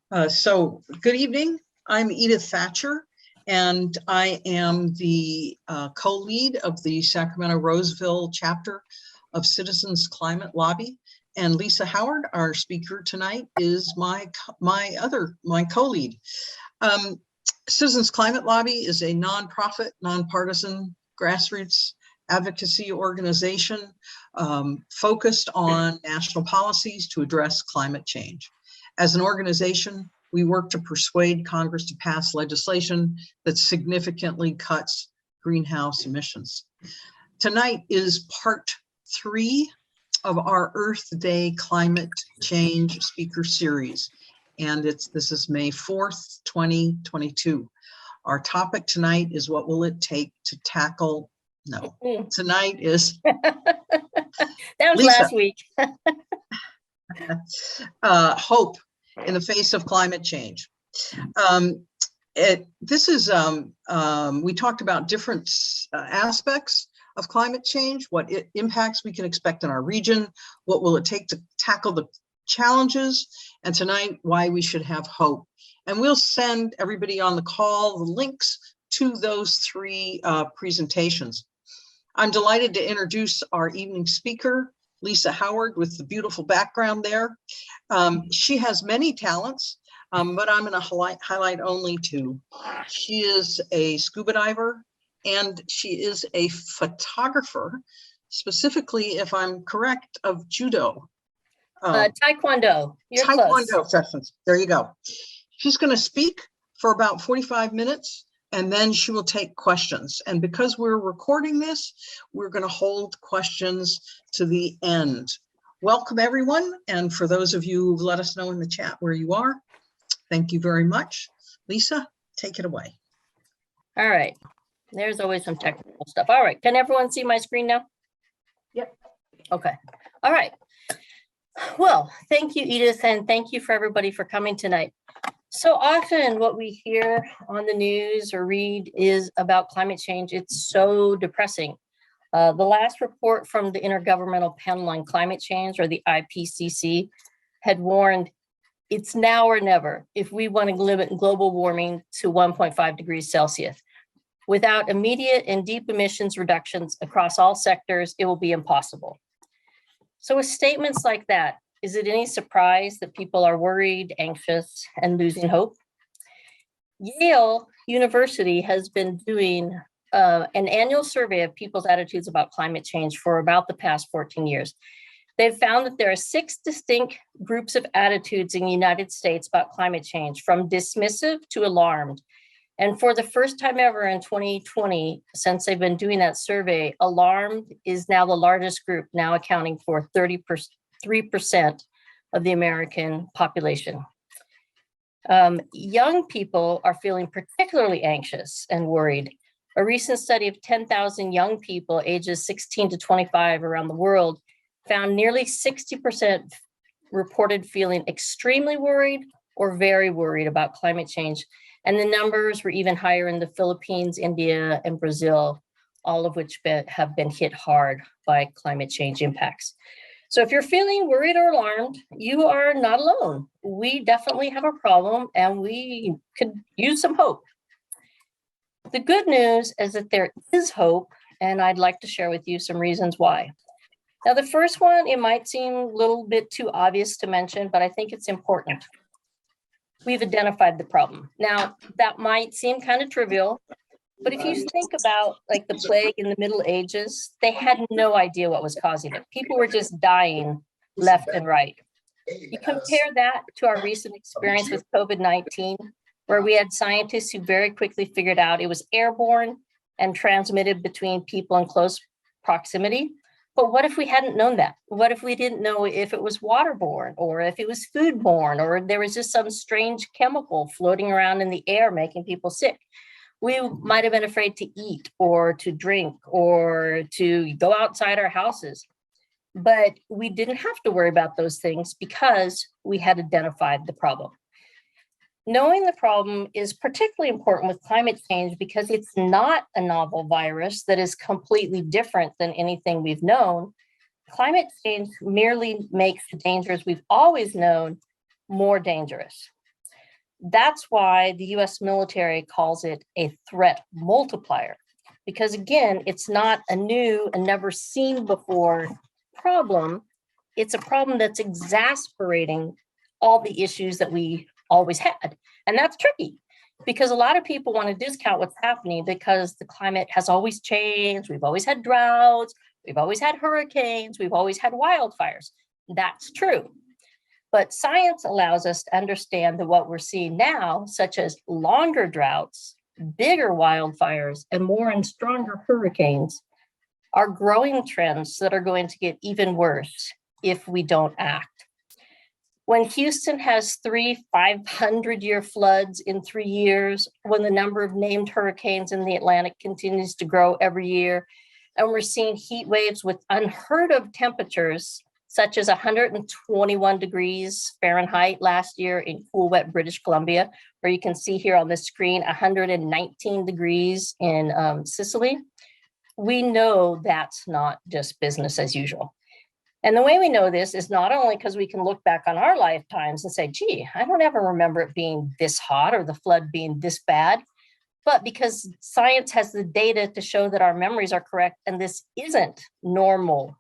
Good evening. I'm Edith Thatcher, and I am the co-lead of the Sacramento-Roseville chapter of Citizens Climate Lobby. And Lisa Howard, our speaker tonight, is my co-lead. Citizens Climate Lobby is a nonprofit, nonpartisan, grassroots advocacy organization focused on national policies to address climate change. As an organization, we work to persuade Congress to pass legislation that significantly cuts greenhouse emissions. Tonight is part 3 of our Earth Day Climate Change speaker series. And this is May 4th, 2022. Our topic tonight is what will it take to tackle, tonight is that was Lisa. Last week. Hope in the face of climate change. We talked about different aspects of climate change, what impacts we can expect in our region, what will it take to tackle the challenges, and tonight, why we should have hope. And we'll send everybody on the call the links to those 3 presentations. I'm delighted to introduce our evening speaker, Lisa Howard, with the beautiful background there. She has many talents, but I'm going to highlight only 2. She is a scuba diver and she is a photographer, specifically, if I'm correct, of judo. Taekwondo. You're Taekwondo close. sessions. There you go. She's going to speak for about 45 minutes. And then she will take questions. And because we're recording this, we're going to hold questions to the end. Welcome, everyone. And for those of you who've let us know in the chat where you are, thank you very much. Lisa, take it away. All right. There's always some technical stuff. All right. Can everyone see my screen now? Yep. Okay. All right. Well, thank you, Edith, and thank you for everybody for coming tonight. So often what we hear on the news or read is about climate change. It's so depressing. The last report from the Intergovernmental Panel on Climate Change, or the IPCC, had warned it's now or never if we want to limit global warming to 1.5 degrees Celsius. Without immediate and deep emissions reductions across all sectors, it will be impossible. So with statements like that, is it any surprise that people are worried, anxious, and losing hope? Yale University has been doing an annual survey of people's attitudes about climate change for about the past 14 years. They've found that there are 6 distinct groups of attitudes in the United States about climate change, from dismissive to alarmed. And for the first time ever in 2020, since they've been doing that survey, alarmed is now the largest group, now accounting for 3% of the American population. Young people are feeling particularly anxious and worried. A recent study of 10,000 young people ages 16 to 25 around the world found nearly 60% reported feeling extremely worried or very worried about climate change. And the numbers were even higher in the Philippines, India, and Brazil, all of which have been hit hard by climate change impacts. So if you're feeling worried or alarmed, you are not alone. We definitely have a problem and we could use some hope. The good news is that there is hope, and I'd like to share with you some reasons why. Now, the first one, it might seem a little bit too obvious to mention, but I think it's important. We've identified the problem. Now, that might seem kind of trivial, but if you think about like the plague in the Middle Ages, they had no idea what was causing it. People were just dying left and right. You compare that to our recent experience with COVID-19, where we had scientists who very quickly figured out it was airborne and transmitted between people in close proximity. But what if we hadn't known that? What if we didn't know if it was waterborne or if it was foodborne or there was just some strange chemical floating around in the air making people sick? We might have been afraid to eat or to drink or to go outside our houses. But we didn't have to worry about those things because we had identified the problem. Knowing the problem is particularly important with climate change because it's not a novel virus that is completely different than anything we've known. Climate change merely makes the dangers we've always known more dangerous. That's why the US military calls it a threat multiplier, because again, it's not a new and never seen before problem. It's a problem that's exasperating all the issues that we always had. And that's tricky because a lot of people want to discount what's happening because the climate has always changed. We've always had droughts. We've always had hurricanes. We've always had wildfires. That's true. But science allows us to understand that what we're seeing now, such as longer droughts, bigger wildfires, and more and stronger hurricanes, are growing trends that are going to get even worse if we don't act. When Houston has 3 500-year floods in 3 years, when the number of named hurricanes in the Atlantic continues to grow every year, and we're seeing heat waves with unheard of temperatures, such as 121 degrees Fahrenheit last year in cool, wet British Columbia, or you can see here on the screen, 119 degrees in Sicily, we know that's not just business as usual. And the way we know this is not only because we can look back on our lifetimes and say, gee, I don't ever remember it being this hot or the flood being this bad, but because science has the data to show that our memories are correct and this isn't normal.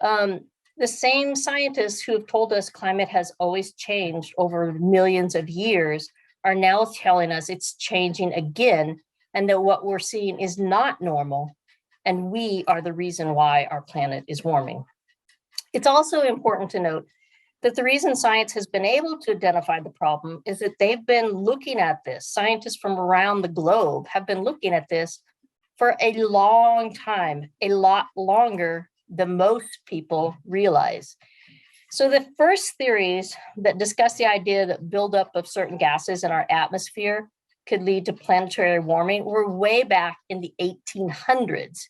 The same scientists who have told us climate has always changed over millions of years are now telling us it's changing again, and that what we're seeing is not normal, and we are the reason why our planet is warming. It's also important to note that the reason science has been able to identify the problem is that they've been looking at this. Scientists from around the globe have been looking at this for a long time, a lot longer than most people realize. So the first theories that discuss the idea that buildup of certain gases in our atmosphere could lead to planetary warming were way back in the 1800s.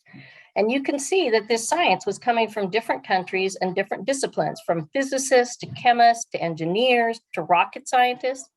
And you can see that this science was coming from different countries and different disciplines, from physicists to chemists to engineers to rocket scientists,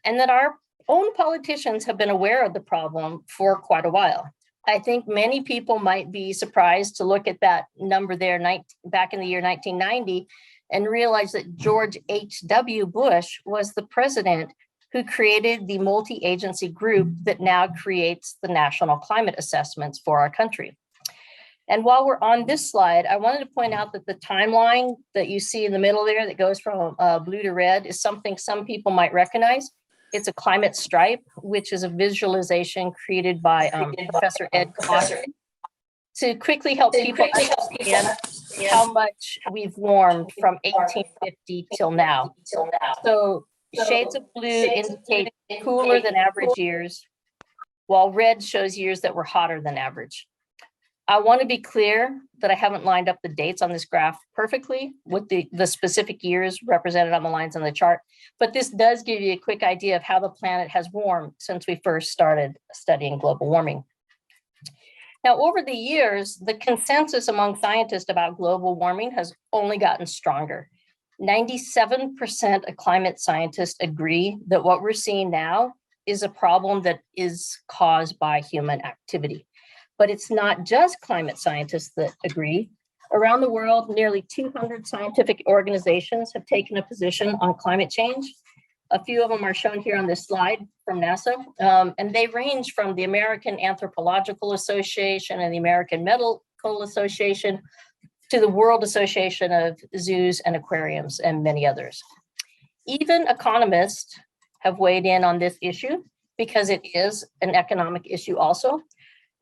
and that our own politicians have been aware of the problem for quite a while. I think many people might be surprised to look at that number there back in the year 1990 and realize that George H.W. Bush was the president who created the multi-agency group that now creates the national climate assessments for our country. And while we're on this slide, I wanted to point out that the timeline that you see in the middle there that goes from blue to red is something some people might recognize. It's a climate stripe, which is a visualization created by Professor Ed Katharine to quickly help people understand how much we've warmed from 1850 till now. So shades of blue indicate cooler than average years, while red shows years that were hotter than average. I want to be clear that I haven't lined up the dates on this graph perfectly with the specific years represented on the lines on the chart, but this does give you a quick idea of how the planet has warmed since we first started studying global warming. Now, over the years, the consensus among scientists about global warming has only gotten stronger. 97% of climate scientists agree that what we're seeing now is a problem that is caused by human activity. But it's not just climate scientists that agree. Around the world, nearly 200 scientific organizations have taken a position on climate change. A few of them are shown here on this slide from NASA, and they range from the American Anthropological Association and the American Medical Association to the World Association of Zoos and Aquariums and many others. Even economists have weighed in on this issue because it is an economic issue also.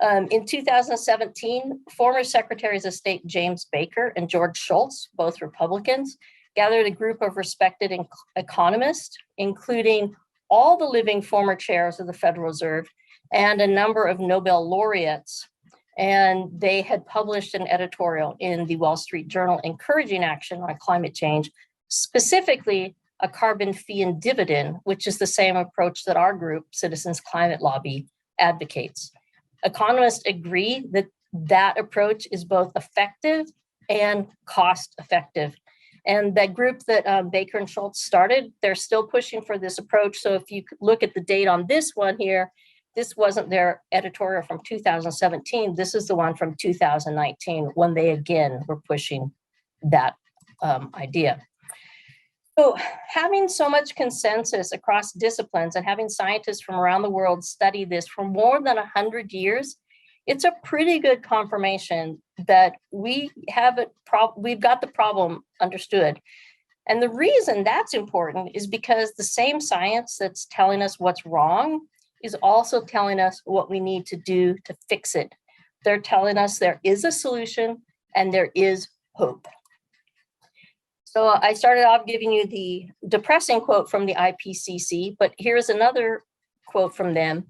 In 2017, former Secretaries of State James Baker and George Shultz, both Republicans, gathered a group of respected economists, including all the living former chairs of the Federal Reserve and a number of Nobel laureates. And they had published an editorial in the Wall Street Journal encouraging action on climate change, specifically a carbon fee and dividend, which is the same approach that our group, Citizens Climate Lobby, advocates. Economists agree that that approach is both effective and cost effective. And that group that Baker and Schultz started, they're still pushing for this approach. So if you look at the date on this one here, this wasn't their editorial from 2017. This is the one from 2019 when they again were pushing that idea. So having so much consensus across disciplines and having scientists from around the world study this for more than 100 years, it's a pretty good confirmation that we've got the problem understood. And the reason that's important is because the same science that's telling us what's wrong is also telling us what we need to do to fix it. They're telling us there is a solution and there is hope. So I started off giving you the depressing quote from the IPCC, but here's another quote from them.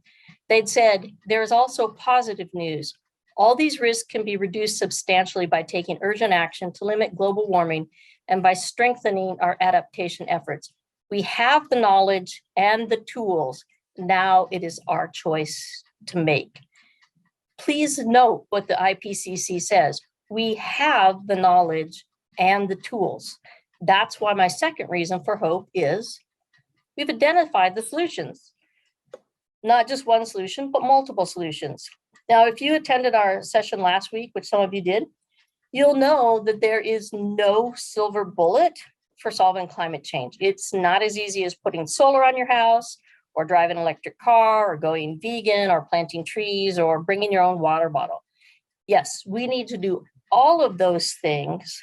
They'd said, there is also positive news. All these risks can be reduced substantially by taking urgent action to limit global warming and by strengthening our adaptation efforts. We have the knowledge and the tools. Now it is our choice to make. Please note what the IPCC says. We have the knowledge and the tools. That's why my second reason for hope is we've identified the solutions. Not just one solution, but multiple solutions. Now, if you attended our session last week, which some of you did, you'll know that there is no silver bullet for solving climate change. It's not as easy as putting solar on your house or driving an electric car or going vegan or planting trees or bringing your own water bottle. Yes, we need to do all of those things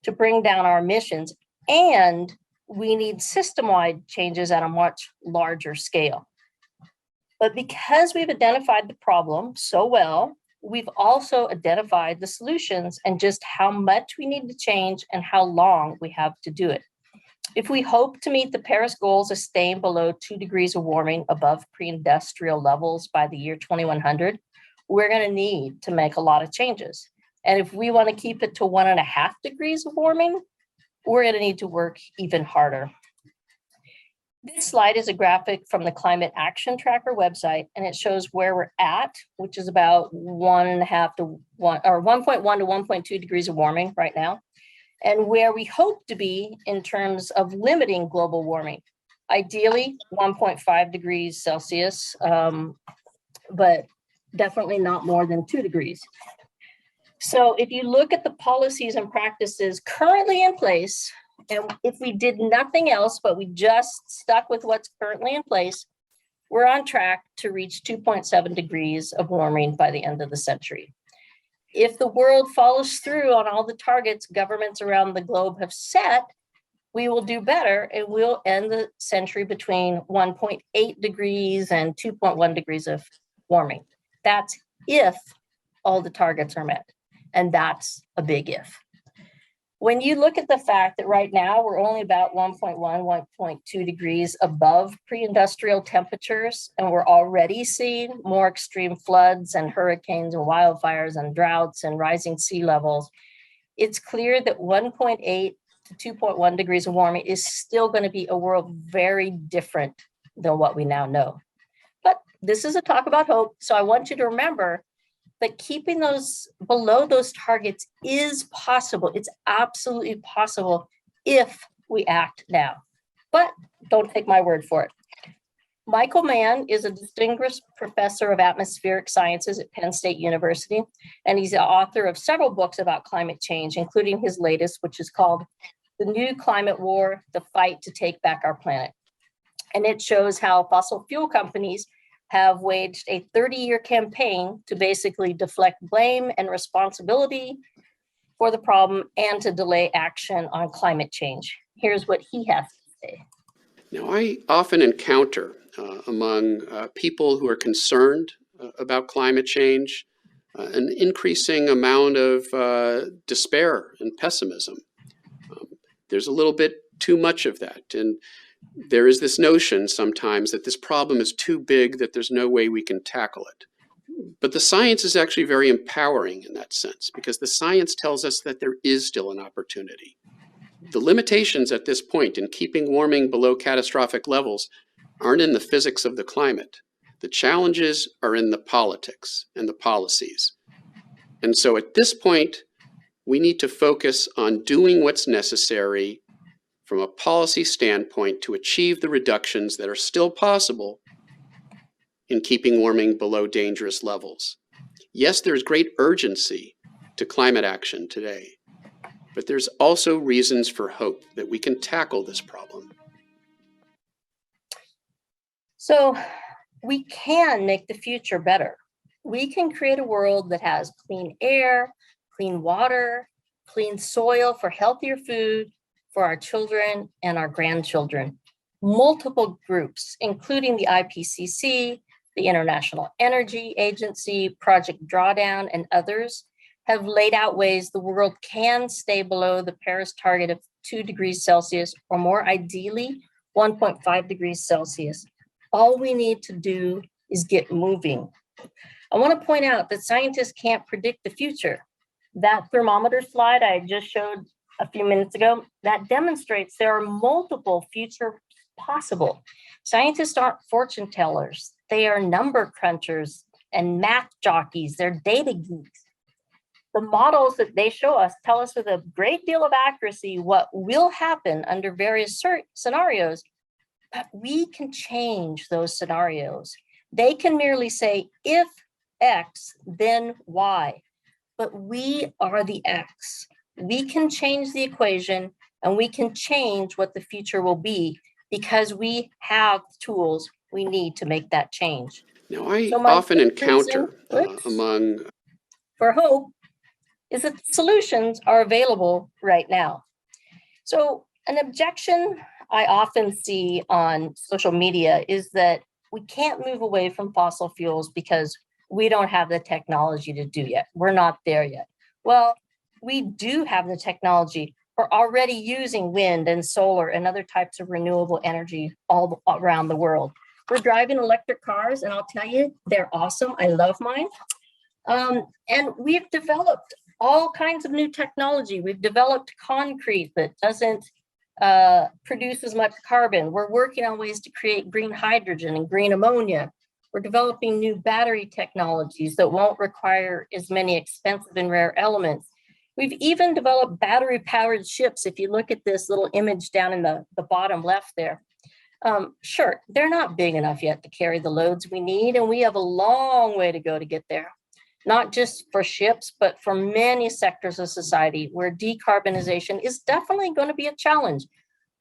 to bring down our emissions, and we need system-wide changes at a much larger scale. But because we've identified the problem so well, we've also identified the solutions and just how much we need to change and how long we have to do it. If we hope to meet the Paris goals of staying below 2 degrees of warming above pre-industrial levels by the year 2100, we're going to need to make a lot of changes. And if we want to keep it to 1.5 degrees of warming, we're going to need to work even harder. This slide is a graphic from the Climate Action Tracker website, and it shows where we're at, which is about 1.5 to 1 or 1.1 to 1.2 degrees of warming right now, and where we hope to be in terms of limiting global warming. Ideally, 1.5 degrees Celsius, but definitely not more than 2 degrees. So if you look at the policies and practices currently in place, and if we did nothing else, but we just stuck with what's currently in place, we're on track to reach 2.7 degrees of warming by the end of the century. If the world follows through on all the targets governments around the globe have set, we will do better and we'll end the century between 1.8 degrees and 2.1 degrees of warming. That's if all the targets are met. And that's a big if. When you look at the fact that right now we're only about 1.1, 1.2 degrees above pre-industrial temperatures, and we're already seeing more extreme floods and hurricanes and wildfires and droughts and rising sea levels, it's clear that 1.8 to 2.1 degrees of warming is still going to be a world very different than what we now know. But this is a talk about hope, so I want you to remember that keeping those below those targets is possible. It's absolutely possible if we act now. But don't take my word for it. Michael Mann is a distinguished professor of atmospheric sciences at Penn State University, and he's the author of several books about climate change, including his latest, which is called The New Climate War, The Fight to Take Back Our Planet. And it shows how fossil fuel companies have waged a 30-year campaign to basically deflect blame and responsibility for the problem and to delay action on climate change. Here's what he has to say. Now, I often encounter among people who are concerned about climate change an increasing amount of despair and pessimism. There's a little bit too much of that. And there is this notion sometimes that this problem is too big, that there's no way we can tackle it. But the science is actually very empowering in that sense, because the science tells us that there is still an opportunity. The limitations at this point in keeping warming below catastrophic levels aren't in the physics of the climate. The challenges are in the politics and the policies. And so at this point, we need to focus on doing what's necessary from a policy standpoint to achieve the reductions that are still possible in keeping warming below dangerous levels. Yes, there's great urgency to climate action today, but there's also reasons for hope that we can tackle this problem. So we can make the future better. We can create a world that has clean air, clean water, clean soil for healthier food for our children and our grandchildren. Multiple groups, including the IPCC, the International Energy Agency, Project Drawdown, and others, have laid out ways the world can stay below the Paris target of 2 degrees Celsius, or more ideally, 1.5 degrees Celsius. All we need to do is get moving. I want to point out that scientists can't predict the future. That thermometer slide I just showed a few minutes ago, that demonstrates there are multiple futures possible. Scientists aren't fortune tellers. They are number crunchers and math jockeys. They're data geeks. The models that they show us tell us with a great deal of accuracy what will happen under various scenarios, but we can change those scenarios. They can merely say, if X, then Y, but we are the X. We can change the equation and we can change what the future will be because we have the tools we need to make that change. Now, I So often encounter among for hope is that solutions are available right now. So an objection I often see on social media is that we can't move away from fossil fuels because we don't have the technology to do yet. We're not there yet. Well, we do have the technology. We're already using wind and solar and other types of renewable energy all around the world. We're driving electric cars, and I'll tell you, they're awesome. I love mine. And we've developed all kinds of new technology. We've developed concrete that doesn't produce as much carbon. We're working on ways to create green hydrogen and green ammonia. We're developing new battery technologies that won't require as many expensive and rare elements. We've even developed battery-powered ships. If you look at this little image down in the bottom left there, sure, they're not big enough yet to carry the loads we need, and we have a long way to go to get there. Not just for ships, but for many sectors of society where decarbonization is definitely going to be a challenge.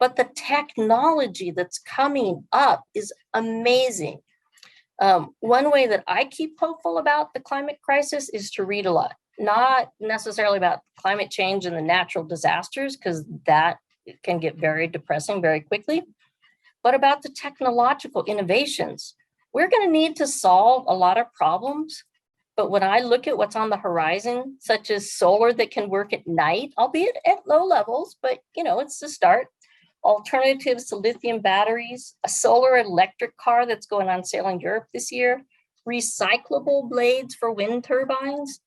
But the technology that's coming up is amazing. One way that I keep hopeful about the climate crisis is to read a lot, not necessarily about climate change and the natural disasters, because that can get very depressing very quickly, but about the technological innovations. We're going to need to solve a lot of problems. But when I look at what's on the horizon, such as solar that can work at night, albeit at low levels, but it's the start. Alternatives to lithium batteries, a solar electric car that's going on sale in Europe this year, recyclable blades for wind turbines.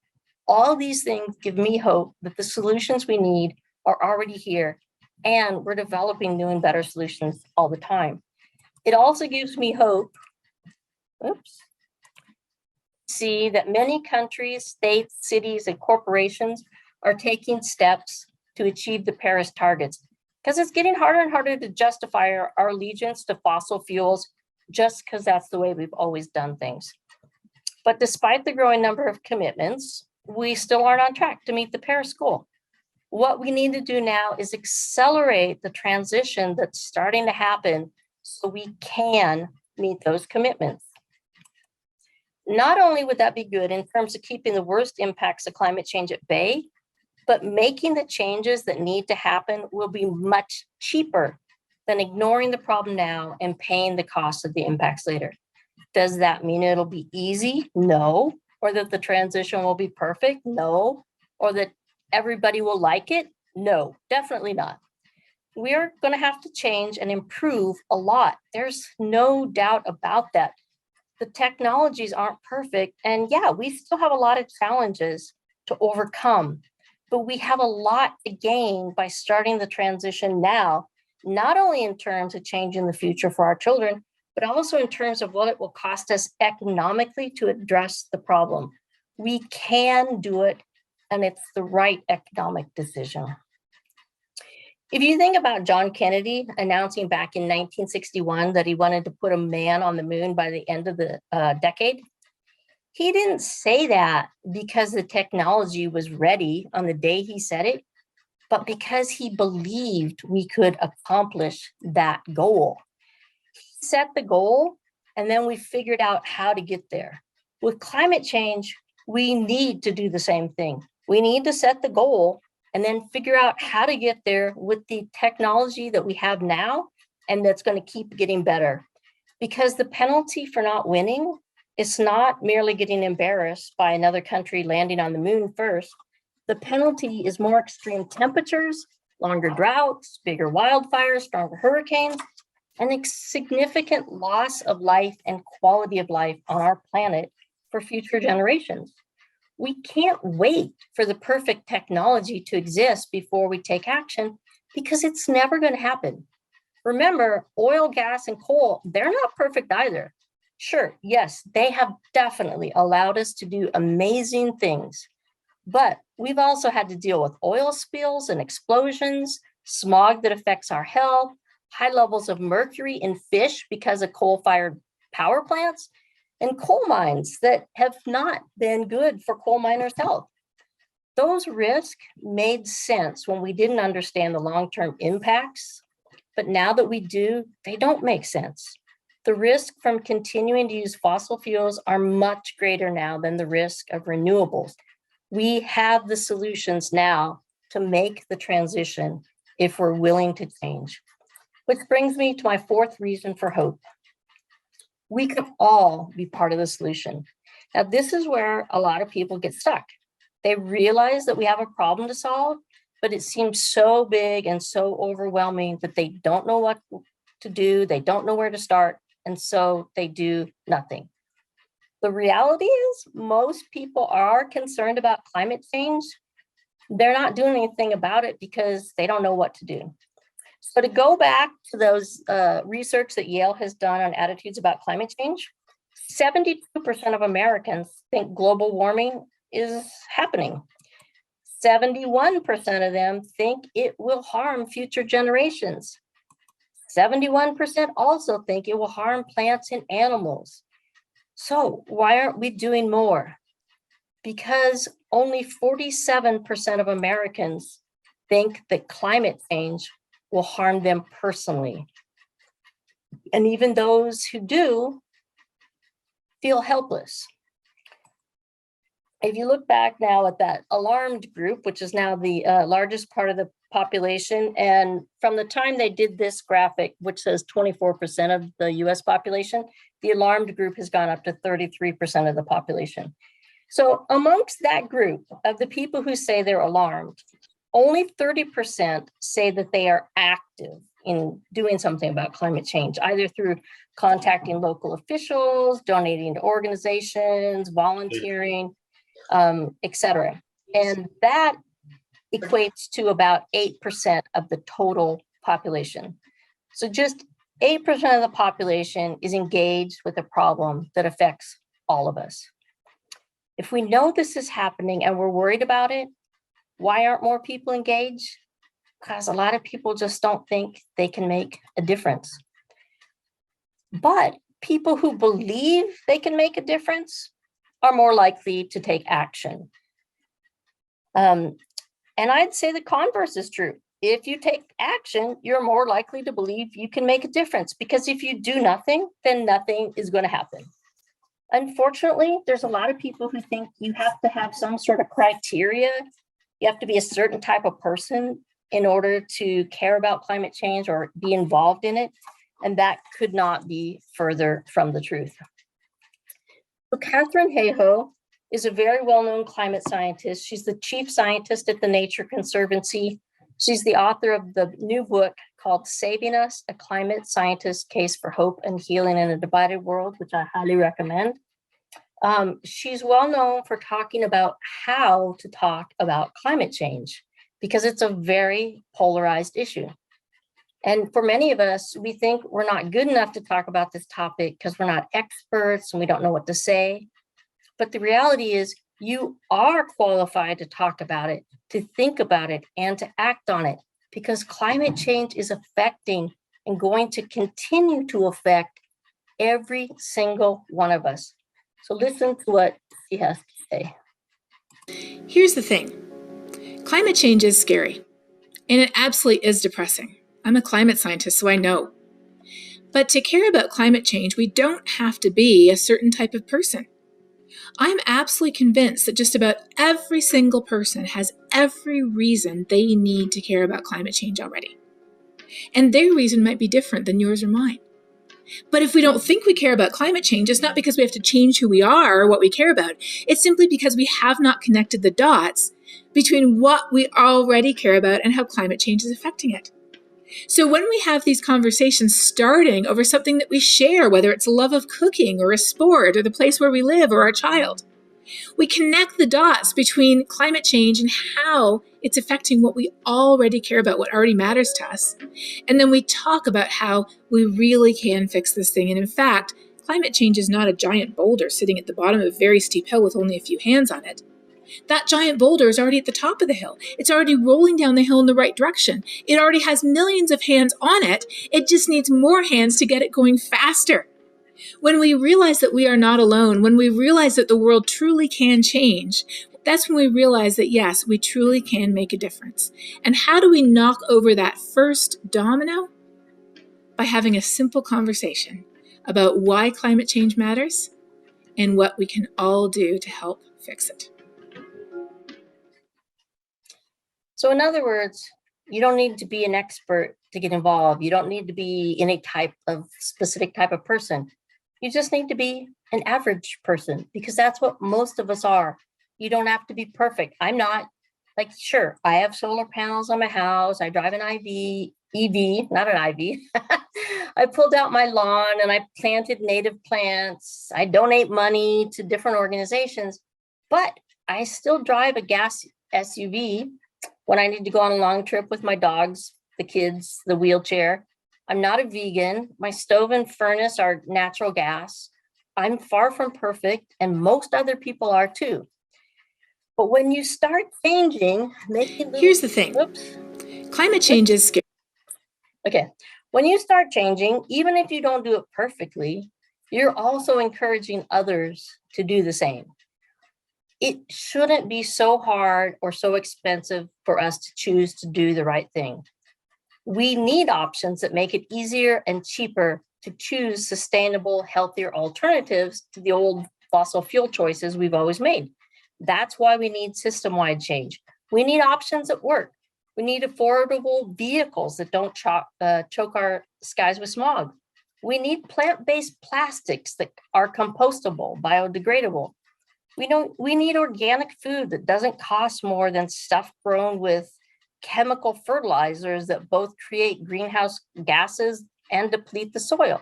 All these things give me hope that the solutions we need are already here, and we're developing new and better solutions all the time. It also gives me hope, see that many countries, states, cities, and corporations are taking steps to achieve the Paris targets, because it's getting harder and harder to justify our allegiance to fossil fuels just because that's the way we've always done things. But despite the growing number of commitments, we still aren't on track to meet the Paris goal. What we need to do now is accelerate the transition that's starting to happen so we can meet those commitments. Not only would that be good in terms of keeping the worst impacts of climate change at bay, but making the changes that need to happen will be much cheaper than ignoring the problem now and paying the cost of the impacts later. Does that mean it'll be easy? No. Or that the transition will be perfect? No. Or that everybody will like it? No, definitely not. We're going to have to change and improve a lot. There's no doubt about that. The technologies aren't perfect. And yeah, we still have a lot of challenges to overcome, but we have a lot to gain by starting the transition now, not only in terms of changing the future for our children, but also in terms of what it will cost us economically to address the problem. We can do it, and it's the right economic decision. If you think about John Kennedy announcing back in 1961 that he wanted to put a man on the moon by the end of the decade, he didn't say that because the technology was ready on the day he said it. but because he believed we could accomplish that goal. He set the goal, and then we figured out how to get there. With climate change, we need to do the same thing. We need to set the goal and then figure out how to get there with the technology that we have now, and that's going to keep getting better. Because the penalty for not winning is not merely getting embarrassed by another country landing on the moon first. The penalty is more extreme temperatures, longer droughts, bigger wildfires, stronger hurricanes, and a significant loss of life and quality of life on our planet for future generations. We can't wait for the perfect technology to exist before we take action, because it's never going to happen. Remember, oil, gas, and coal, they're not perfect either. Sure, yes, they have definitely allowed us to do amazing things, but we've also had to deal with oil spills and explosions, smog that affects our health, high levels of mercury in fish because of coal-fired power plants, and coal mines that have not been good for coal miners' health. Those risks made sense when we didn't understand the long-term impacts, but now that we do, they don't make sense. The risk from continuing to use fossil fuels are much greater now than the risk of renewables. We have the solutions now to make the transition if we're willing to change. Which brings me to my fourth reason for hope. We can all be part of the solution. Now, this is where a lot of people get stuck. They realize that we have a problem to solve, but it seems so big and so overwhelming that they don't know what to do, they don't know where to start, and so they do nothing. The reality is most people are concerned about climate change. They're not doing anything about it because they don't know what to do. So to go back to those research that Yale has done on attitudes about climate change, 72% of Americans think global warming is happening. 71% of them think it will harm future generations. 71% also think it will harm plants and animals. So why aren't we doing more? Because only 47% of Americans think that climate change will harm them personally. And even those who do feel helpless. If you look back now at that alarmed group, which is now the largest part of the population, and from the time they did this graphic, which says 24% of the US population, the alarmed group has gone up to 33% of the population. So amongst that group of the people who say they're alarmed, only 30% say that they are active in doing something about climate change, either through contacting local officials, donating to organizations, volunteering, etc. And that equates to about 8% of the total population. So just 8% of the population is engaged with a problem that affects all of us. If we know this is happening and we're worried about it, why aren't more people engaged? Because a lot of people just don't think they can make a difference. But people who believe they can make a difference are more likely to take action. And I'd say the converse is true. If you take action, you're more likely to believe you can make a difference, because if you do nothing, then nothing is going to happen. Unfortunately, there's a lot of people who think you have to have some sort of criteria. You have to be a certain type of person in order to care about climate change or be involved in it. And that could not be further from the truth. So Katharine Hayhoe is a very well-known climate scientist. She's the chief scientist at the Nature Conservancy. She's the author of the new book called Saving Us, A Climate Scientist's Case for Hope and Healing in a Divided World, which I highly recommend. She's well known for talking about how to talk about climate change, because it's a very polarized issue. And for many of us, we think we're not good enough to talk about this topic because we're not experts and we don't know what to say. But the reality is you are qualified to talk about it, to think about it, and to act on it, because climate change is affecting and going to continue to affect every single one of us. So listen to what she has to say. Here's the thing. Climate change is scary. And it absolutely is depressing. I'm a climate scientist, so I know. But to care about climate change, we don't have to be a certain type of person. I'm absolutely convinced that just about every single person has every reason they need to care about climate change already. And their reason might be different than yours or mine. But if we don't think we care about climate change, it's not because we have to change who we are or what we care about. It's simply because we have not connected the dots between what we already care about and how climate change is affecting it. So when we have these conversations starting over something that we share, whether it's a love of cooking or a sport or the place where we live or our child, we connect the dots between climate change and how it's affecting what we already care about, what already matters to us. And then we talk about how we really can fix this thing. And in fact, climate change is not a giant boulder sitting at the bottom of a very steep hill with only a few hands on it. That giant boulder is already at the top of the hill. It's already rolling down the hill in the right direction. It already has millions of hands on it. It just needs more hands to get it going faster. When we realize that we are not alone, when we realize that the world truly can change, that's when we realize that, yes, we truly can make a difference. And how do we knock over that first domino? By having a simple conversation about why climate change matters and what we can all do to help fix it. So in other words, you don't need to be an expert to get involved. You don't need to be in a specific type of person. You just need to be an average person, because that's what most of us are. You don't have to be perfect. I'm not. Like, sure, I have solar panels on my house. I drive an EV, not an IV. I pulled out my lawn and I planted native plants. I donate money to different organizations, but I still drive a gas SUV when I need to go on a long trip with my dogs, the kids, the wheelchair. I'm not a vegan. My stove and furnace are natural gas. I'm far from perfect, and most other people are too. But when you start changing, Here's the thing. Climate change is scary. Okay. When you start changing, even if you don't do it perfectly, you're also encouraging others to do the same. It shouldn't be so hard or so expensive for us to choose to do the right thing. We need options that make it easier and cheaper to choose sustainable, healthier alternatives to the old fossil fuel choices we've always made. That's why we need system-wide change. We need options that work. We need affordable vehicles that don't choke our skies with smog. We need plant-based plastics that are compostable, biodegradable. We need organic food that doesn't cost more than stuff grown with chemical fertilizers that both create greenhouse gases and deplete the soil.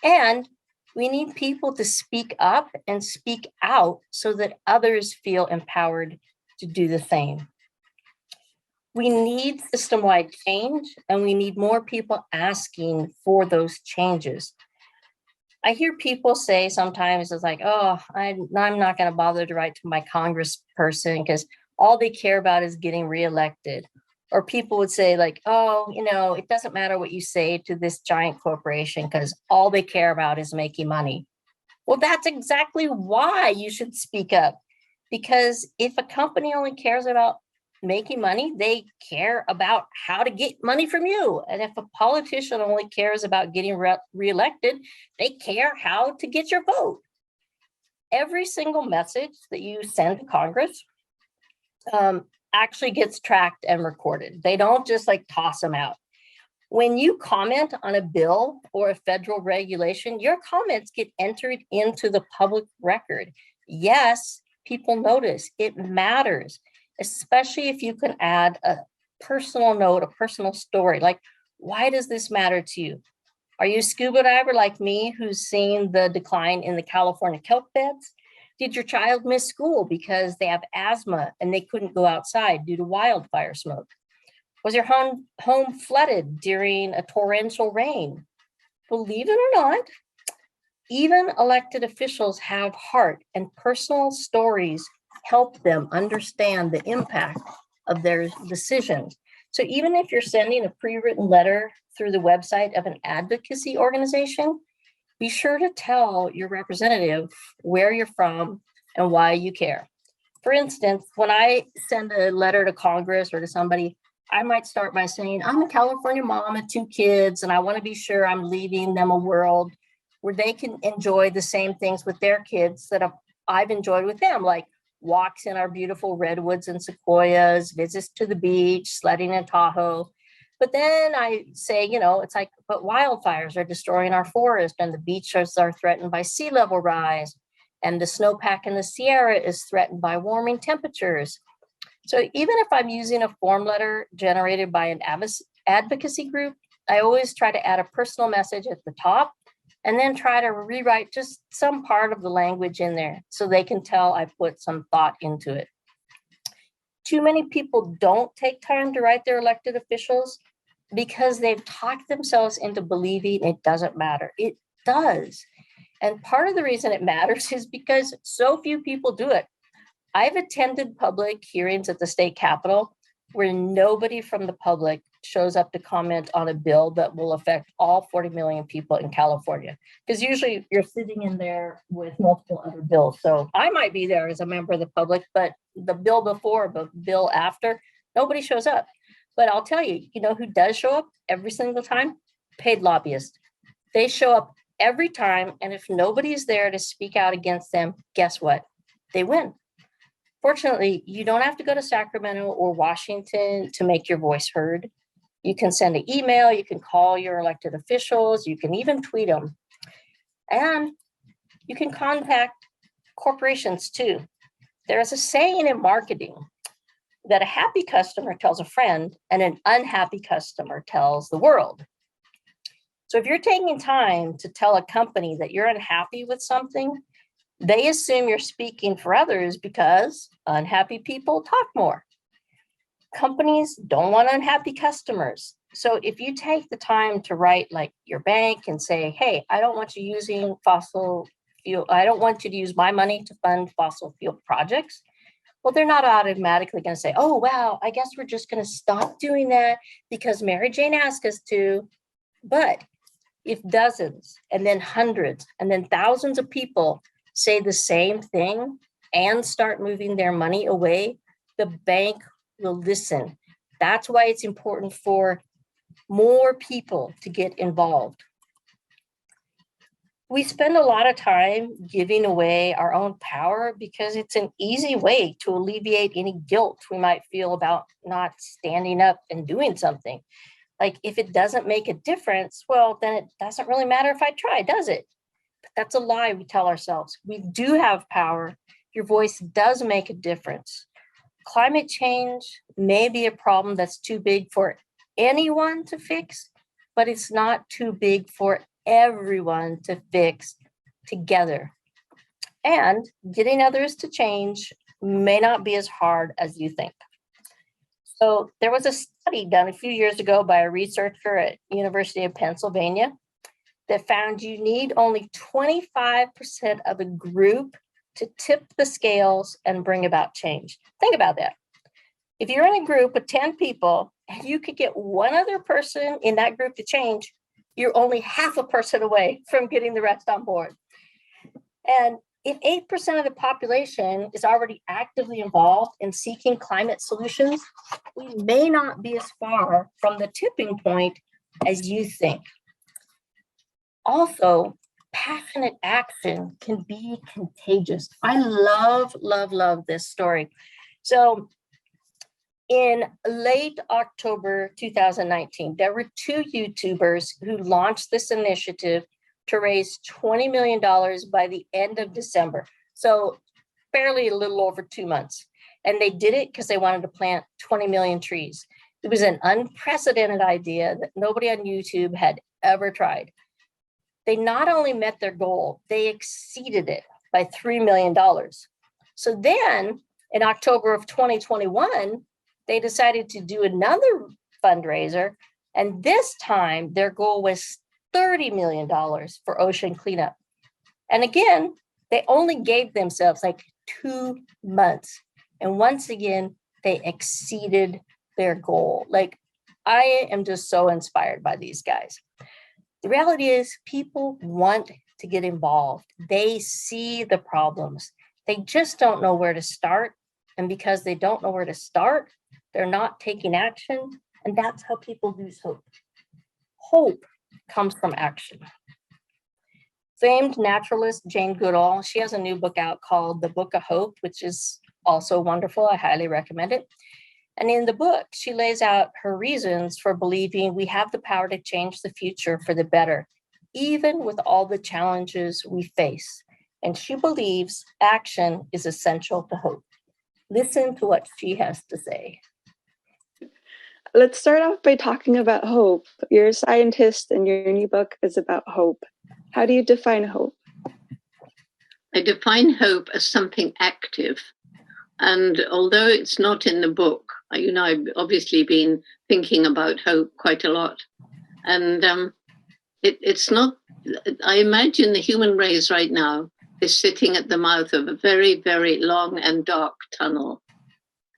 And we need people to speak up and speak out so that others feel empowered to do the same. We need system-wide change, and we need more people asking for those changes. I hear people say sometimes, it's like, oh, I'm not going to bother to write to my congressperson because all they care about is getting reelected. Or people would say like, oh, it doesn't matter what you say to this giant corporation because all they care about is making money. Well, that's exactly why you should speak up. Because if a company only cares about making money, they care about how to get money from you. And if a politician only cares about getting reelected, they care how to get your vote. Every single message that you send to Congress actually gets tracked and recorded. They don't just like toss them out. When you comment on a bill or a federal regulation, your comments get entered into the public record. Yes, people notice. It matters, especially if you can add a personal note, a personal story. Like, why does this matter to you? Are you a scuba diver like me who's seen the decline in the California kelp beds? Did your child miss school because they have asthma and they couldn't go outside due to wildfire smoke? Was your home flooded during a torrential rain? Believe it or not, even elected officials have heart, and personal stories help them understand the impact of their decisions. So even if you're sending a pre-written letter through the website of an advocacy organization, be sure to tell your representative where you're from and why you care. For instance, when I send a letter to Congress or to somebody, I might start by saying, I'm a California mom of 2 kids, and I want to be sure I'm leaving them a world where they can enjoy the same things with their kids that I've enjoyed with them, like walks in our beautiful redwoods and sequoias, visits to the beach, sledding in Tahoe. But then I say, it's like, but wildfires are destroying our forest, and the beaches are threatened by sea level rise, and the snowpack in the Sierra is threatened by warming temperatures. So even if I'm using a form letter generated by an advocacy group, I always try to add a personal message at the top and then try to rewrite just some part of the language in there so they can tell I put some thought into it. Too many people don't take time to write their elected officials because they've talked themselves into believing it doesn't matter. It does. And part of the reason it matters is because so few people do it. I've attended public hearings at the state capitol where nobody from the public shows up to comment on a bill that will affect all 40 million people in California. Because usually you're sitting in there with multiple other bills. So I might be there as a member of the public, but the bill before, the bill after, nobody shows up. But I'll tell you, who does show up every single time? Paid lobbyists. They show up every time. And if nobody is there to speak out against them, guess what? They win. Fortunately, you don't have to go to Sacramento or Washington to make your voice heard. You can send an email, you can call your elected officials, you can even tweet them. And you can contact corporations too. There's a saying in marketing that a happy customer tells a friend and an unhappy customer tells the world. So if you're taking time to tell a company that you're unhappy with something, they assume you're speaking for others because unhappy people talk more. Companies don't want unhappy customers. So if you take the time to write like your bank and say, hey, I don't want you using fossil fuel, I don't want you to use my money to fund fossil fuel projects. Well, they're not automatically going to say, oh, wow, I guess we're just going to stop doing that because Mary Jane asked us to. But if dozens and then hundreds and then thousands of people say the same thing and start moving their money away, the bank will listen. That's why it's important for more people to get involved. We spend a lot of time giving away our own power because it's an easy way to alleviate any guilt we might feel about not standing up and doing something. Like if it doesn't make a difference, well, then it doesn't really matter if I try, does it? But that's a lie we tell ourselves. We do have power. Your voice does make a difference. Climate change may be a problem that's too big for anyone to fix, but it's not too big for everyone to fix together. And getting others to change may not be as hard as you think. So there was a study done a few years ago by a researcher at University of Pennsylvania that found you need only 25% of a group to tip the scales and bring about change. Think about that. If you're in a group of 10 people and you could get one other person in that group to change, you're only half a person away from getting the rest on board. And if 8% of the population is already actively involved in seeking climate solutions, we may not be as far from the tipping point as you think. Also, passionate action can be contagious. I love this story. So in late October 2019, there were 2 YouTubers who launched this initiative to raise $20 million by the end of December. So barely a little over 2 months. And they did it because they wanted to plant 20 million trees. It was an unprecedented idea that nobody on YouTube had ever tried. They not only met their goal, they exceeded it by $3 million. So then in October of 2021, they decided to do another fundraiser. And this time their goal was $30 million for ocean cleanup. And again, they only gave themselves like 2 months. And once again, they exceeded their goal. Like, I am just so inspired by these guys. The reality is people want to get involved. They see the problems. They just don't know where to start. And because they don't know where to start, They're not taking action, and that's how people lose hope. Hope comes from action. Famed naturalist Jane Goodall, she has a new book out called The Book of Hope, which is also wonderful. I highly recommend it. And in the book, she lays out her reasons for believing we have the power to change the future for the better, even with all the challenges we face. And she believes action is essential to hope. Listen to what she has to say. Let's start off by talking about hope. You're a scientist and your new book is about hope. How do you define hope? I define hope as something active. And although it's not in the book, I've obviously been thinking about hope quite a lot. And it's not, I imagine the human race right now is sitting at the mouth of a very, very long and dark tunnel.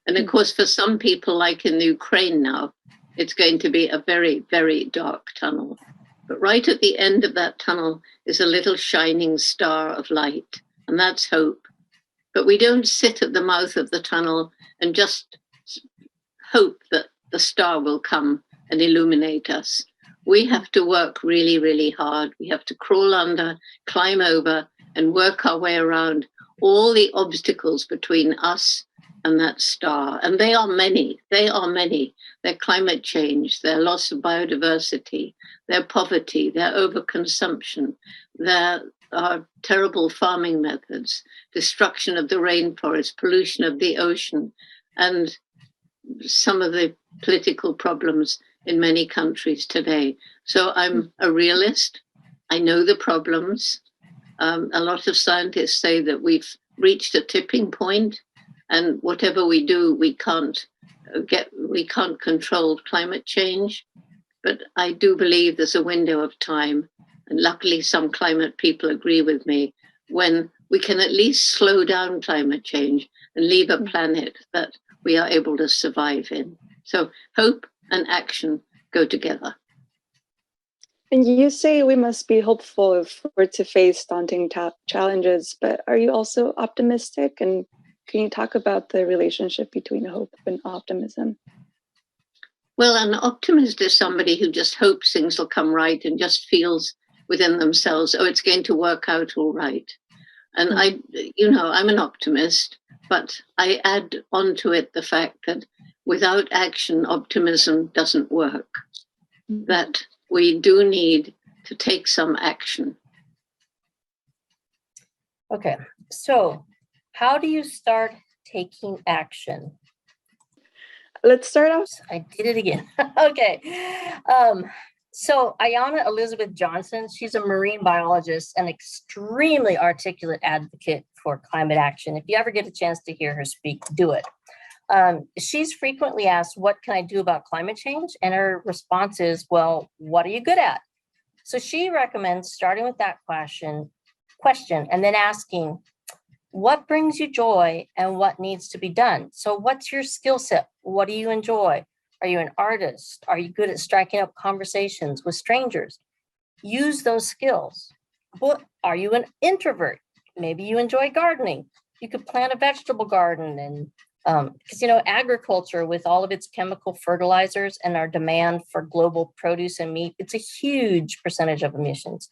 And of course, for some people, like in the Ukraine now, it's going to be a very, very dark tunnel. But right at the end of that tunnel is a little shining star of light, and that's hope. But we don't sit at the mouth of the tunnel and just hope that the star will come and illuminate us. We have to work really, really hard. We have to crawl under, climb over, and work our way around all the obstacles between us and that star. And they are many. Their climate change, their loss of biodiversity, their poverty, their overconsumption, their terrible farming methods, destruction of the rainforest, pollution of the ocean, and some of the political problems in many countries today. So I'm a realist. I know the problems. A lot of scientists say that we've reached a tipping point, and whatever we do, we can't control climate change. But I do believe there's a window of time, and luckily some climate people agree with me, when we can at least slow down climate change and leave a planet that we are able to survive in. So hope and action go together. And you say we must be hopeful if we're to face daunting challenges, but are you also optimistic? And can you talk about the relationship between hope and optimism? Well, an optimist is somebody who just hopes things will come right and just feels within themselves, oh, it's going to work out all right. And I'm an optimist, but I add onto it the fact that without action, optimism doesn't work. That we do need to take some action. Okay, so how do you start taking action? Let's start off. I did it again. Okay. So Ayanna Elizabeth Johnson, she's a marine biologist and extremely articulate advocate for climate action. If you ever get a chance to hear her speak, do it. She's frequently asked, what can I do about climate change? And her response is, well, what are you good at? So she recommends starting with that question and then asking, what brings you joy and what needs to be done? So what's your skill set? What do you enjoy? Are you an artist? Are you good at striking up conversations with strangers? Use those skills. What, are you an introvert? Maybe you enjoy gardening. You could plant a vegetable garden, and because agriculture, with all of its chemical fertilizers and our demand for global produce and meat, it's a huge percentage of emissions.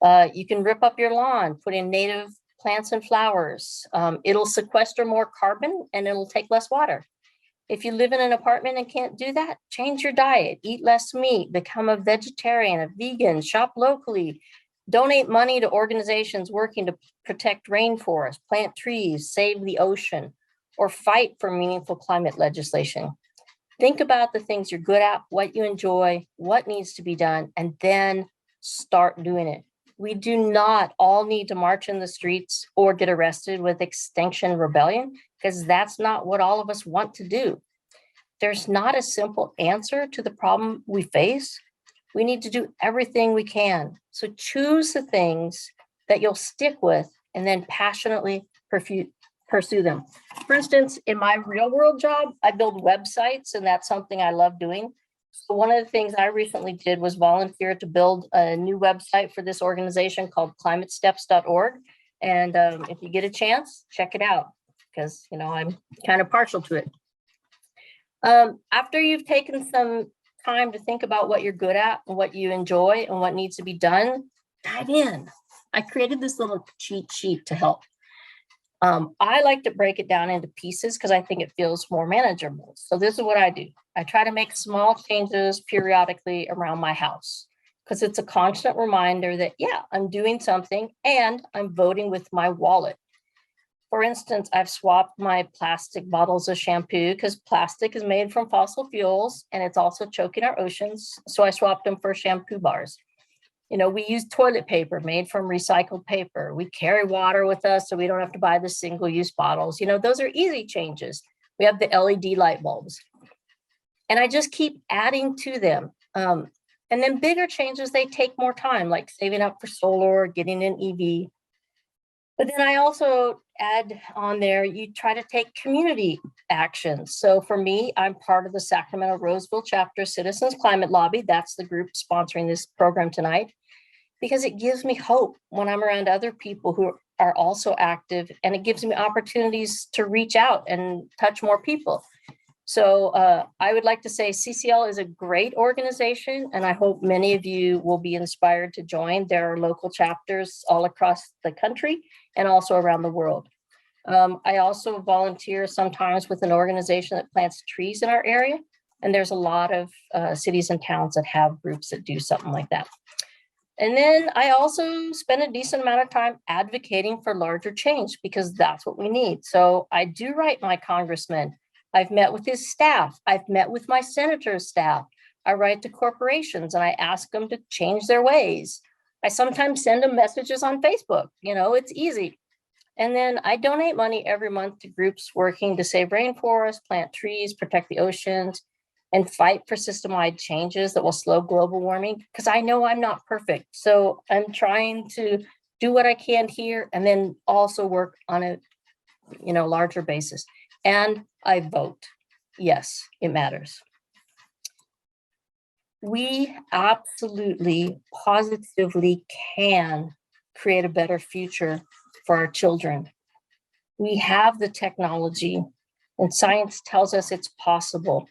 You can rip up your lawn, put in native plants and flowers. It'll sequester more carbon and it'll take less water. If you live in an apartment and can't do that, change your diet, eat less meat, become a vegetarian, a vegan, shop locally, donate money to organizations working to protect rainforests, plant trees, save the ocean, or fight for meaningful climate legislation. Think about the things you're good at, what you enjoy, what needs to be done, and then start doing it. We do not all need to march in the streets or get arrested with Extinction Rebellion, because that's not what all of us want to do. There's not a simple answer to the problem we face. We need to do everything we can. So choose the things that you'll stick with and then passionately pursue them. For instance, in my real world job, I build websites, and that's something I love doing. So one of the things I recently did was volunteer to build a new website for this organization called climatesteps.org. And if you get a chance, check it out, because I'm kind of partial to it. After you've taken some time to think about what you're good at and what you enjoy and what needs to be done, dive in. I created this little cheat sheet to help. I like to break it down into pieces because I think it feels more manageable. So this is what I do. I try to make small changes periodically around my house because it's a constant reminder that, yeah, I'm doing something and I'm voting with my wallet. For instance, I've swapped my plastic bottles of shampoo because plastic is made from fossil fuels and it's also choking our oceans. So I swapped them for shampoo bars. You know, we use toilet paper made from recycled paper. We carry water with us so we don't have to buy the single-use bottles. You know, those are easy changes. We have the LED light bulbs. And I just keep adding to them. And then bigger changes, they take more time, like saving up for solar, getting an EV. But then I also add on there, you try to take community actions. So for me, I'm part of the Sacramento-Roseville chapter Citizens Climate Lobby. That's the group sponsoring this program tonight, because it gives me hope when I'm around other people who are also active, and it gives me opportunities to reach out and touch more people. So I would like to say CCL is a great organization, and I hope many of you will be inspired to join. There are local chapters all across the country and also around the world. I also volunteer sometimes with an organization that plants trees in our area, and there's a lot of cities and towns that have groups that do something like that. And then I also spend a decent amount of time advocating for larger change because that's what we need. So I do write my congressman. I've met with his staff. I've met with my senator's staff. I write to corporations and I ask them to change their ways. I sometimes send them messages on Facebook. You know, it's easy. And then I donate money every month to groups working to save rainforests, plant trees, protect the oceans, and fight for system-wide changes that will slow global warming, because I know I'm not perfect. So I'm trying to do what I can here and then also work on a larger basis. And I vote. Yes, it matters. We absolutely, positively can create a better future for our children. We have the technology, and science tells us it's possible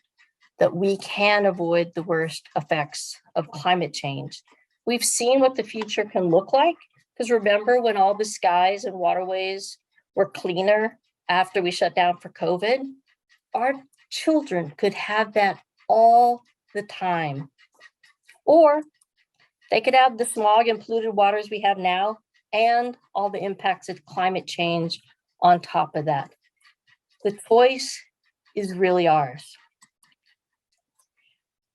that we can avoid the worst effects of climate change. We've seen what the future can look like, because remember when all the skies and waterways were cleaner after we shut down for COVID? Our children could have that all the time. Or they could have the smog and polluted waters we have now and all the impacts of climate change on top of that. The choice is really ours.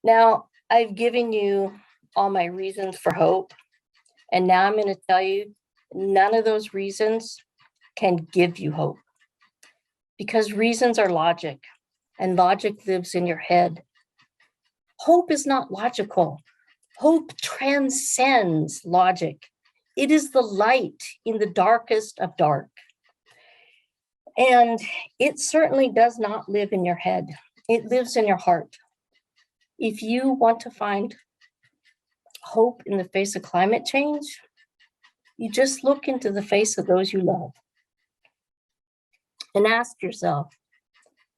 Now, I've given you all my reasons for hope, and now I'm going to tell you none of those reasons can give you hope, because reasons are logic, and logic lives in your head. Hope is not logical. Hope transcends logic. It is the light in the darkest of dark. And it certainly does not live in your head. It lives in your heart. If you want to find hope in the face of climate change, you just look into the face of those you love and ask yourself,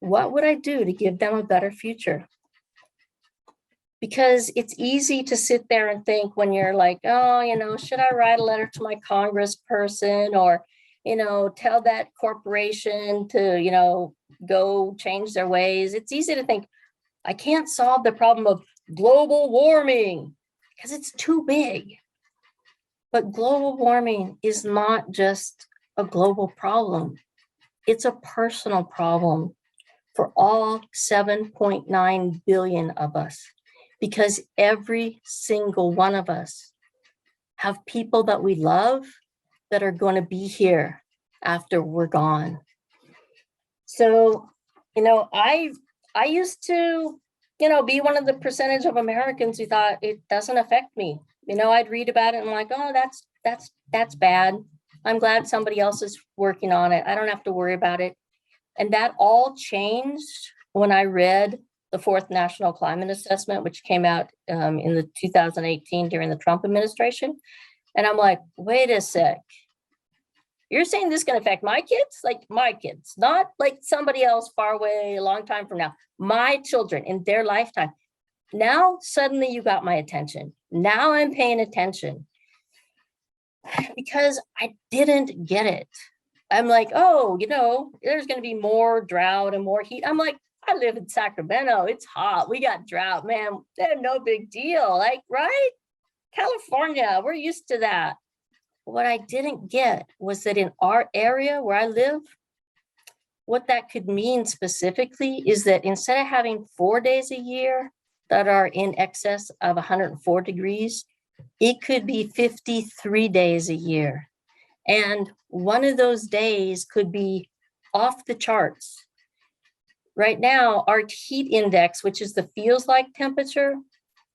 what would I do to give them a better future? Because it's easy to sit there and think when you're like, oh, should I write a letter to my congressperson or, tell that corporation to, go change their ways? It's easy to think, I can't solve the problem of global warming because it's too big. But global warming is not just a global problem. It's a personal problem for all 7.9 billion of us, because every single one of us have people that we love that are going to be here after we're gone. So, I used to, be one of the percentage of Americans who thought it doesn't affect me. I'd read about it and I'm like, oh, that's bad. I'm glad somebody else is working on it. I don't have to worry about it. And that all changed when I read the fourth National Climate Assessment, which came out in the 2018 during the Trump administration. And I'm like, wait a sec. You're saying this is going to affect my kids? Like my kids, not like somebody else far away, a long time from now. My children in their lifetime. Now, suddenly you got my attention. Now I'm paying attention because I didn't get it. I'm like, oh, you know, there's going to be more drought and more heat. I'm like, I live in Sacramento. It's hot. We got drought, man. No big deal. Like, right? California, we're used to that. What I didn't get was that in our area where I live, what that could mean specifically is that instead of having 4 days a year that are in excess of 104 degrees, it could be 53 days a year. And one of those days could be off the charts. Right now, our heat index, which is the feels like temperature,